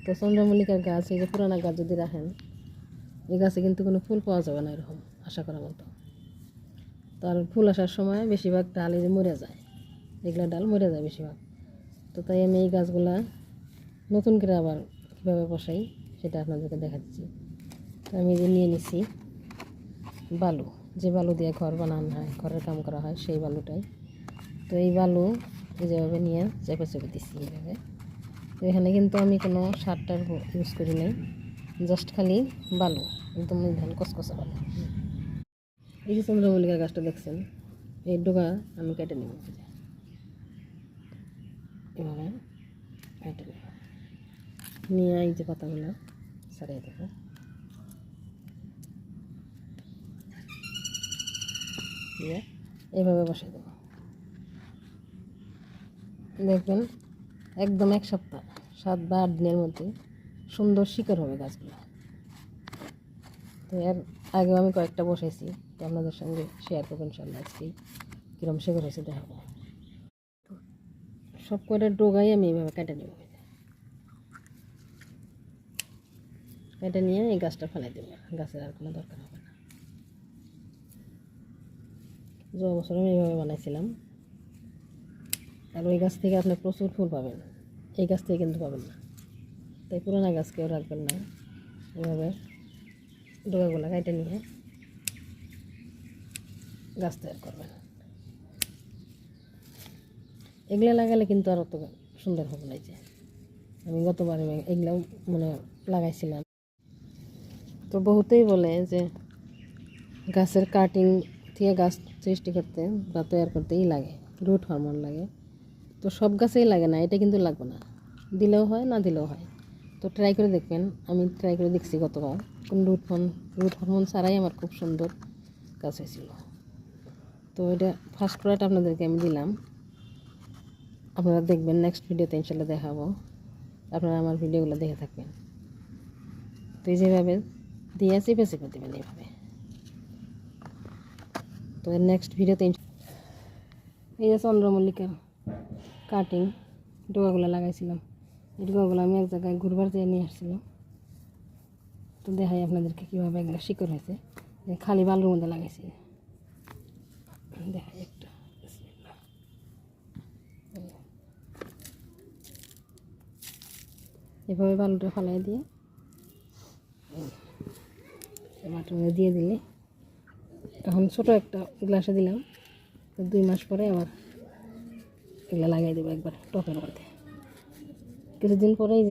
তো চন্দ্রমল্লিকার গাছ, এই যে পুরানা গাছ যদি রাখেন, এই গাছে কিন্তু কোনো ফুল পাওয়া যাবে না এরকম আশা করার মতো। তার ফুল আসার সময় বেশিরভাগ ডাল এই যে মরে যায়, এগুলা ডাল মরে যায় বেশিরভাগ। তো তাই আমি এই গাছগুলা নতুন করে আবার কীভাবে বসাই সেটা আপনাদেরকে দেখাচ্ছি। তো আমি যে নিয়ে নিছি বালু, যে বালু দিয়ে ঘর বানানো হয়, ঘরের কাম করা হয়, সেই বালুটাই। তো এই বালু যেভাবে নিয়ে চেপে চেপে দিচ্ছি এইভাবে। তো এখানে কিন্তু আমি কোনো সারটার ইউজ করি নাই, জাস্ট খালি বালু, একদম ধান কসকসা বালু। এই যে চন্দ্রমল্লিকার গাছটা দেখছেন, এই ডোগা আমি কেটে নেব, এভাবে কেটে নেব, নিয়ে এই যে পাতাগুলো ছাড়িয়ে দেবো। দিয়ে এভাবে বসিয়ে দেবো, দেখবেন একদম 1 সপ্তাহ 7 বা 8 দিনের মধ্যে সুন্দর শিকড় হবে গাছগুলো। তো এর আগেও আমি কয়েকটা বসাইছি, তো আপনাদের সঙ্গে শেয়ার করবেন ইনশাআল্লাহ। আজকেই কীরকম শিকড় হয়েছে দেখাবো। সব কয়টা ডোগাই আমি এইভাবে কেটে নেব, কেটে নিয়ে এই গাছটা ফেলাই দেবো, গাছের আর কোনো দরকার হবে না। যে বছর আমি এইভাবে বানাইছিলাম, আর ওই গাছ থেকে আপনি প্রচুর ফুল পাবেন, এই গাছ থেকে কিন্তু পাবেন না। তাই পুরোনো গাছ কেউ রাখবেন না, এভাবে ডোকাগুলো কেটে নিয়ে গাছ তৈরি করবেন। এগুলো লাগালে কিন্তু আর অত সুন্দর হবে না। যে আমি গতবার এগুলাও মানে লাগাইছিলাম। তো বহুতেই বলে যে গাছের কাটিং থেকে গাছ সৃষ্টি করতে বা তৈরি করতেই লাগে রুট হরমোন লাগে। তো সব গাছেই লাগে না, এটা কিন্তু লাগবে না, দিলেও হয় না দিলেও হয়। তো ট্রাই করে দেখবেন, আমি ট্রাই করে দেখছি গতবার, কোন রুট হরমোন ছাড়াই আমার খুব সুন্দর গাছ হয়েছিল। তো এটা ফার্স্ট প্রোডাক্ট আপনাদেরকে আমি দিলাম, আপনারা দেখবেন নেক্সট ভিডিওতে ইনশাল্লাহ দেখাবো, আপনারা আমার ভিডিওগুলো দেখে থাকবেন। তো এই যেভাবে দিয়ে চেপে চেপে দেবেন এইভাবে। তো নেক্সট ভিডিওতে এই যে চন্দ্রমল্লিকার কাটিং ডোকাগুলো লাগাইছিলাম, এই ডোকাগুলো আমি এক জায়গায় ঘুরবার যেয়ে নিয়ে আসছিলাম। তো দেখাই আপনাদেরকে কীভাবে এগুলো শিকড় হয়েছে, খালি বালুর মধ্যে লাগাইছি। দেখাই একটা, এভাবে বালুটা ফালাই দিয়ে মাটির মধ্যে দিয়ে দিলে, এখন ছোটো একটা গ্লাসে দিলাম, তো 2 মাস পরে আবার এগুলো লাগাই দেবো একবার টপের মধ্যে। কিছুদিন পরেই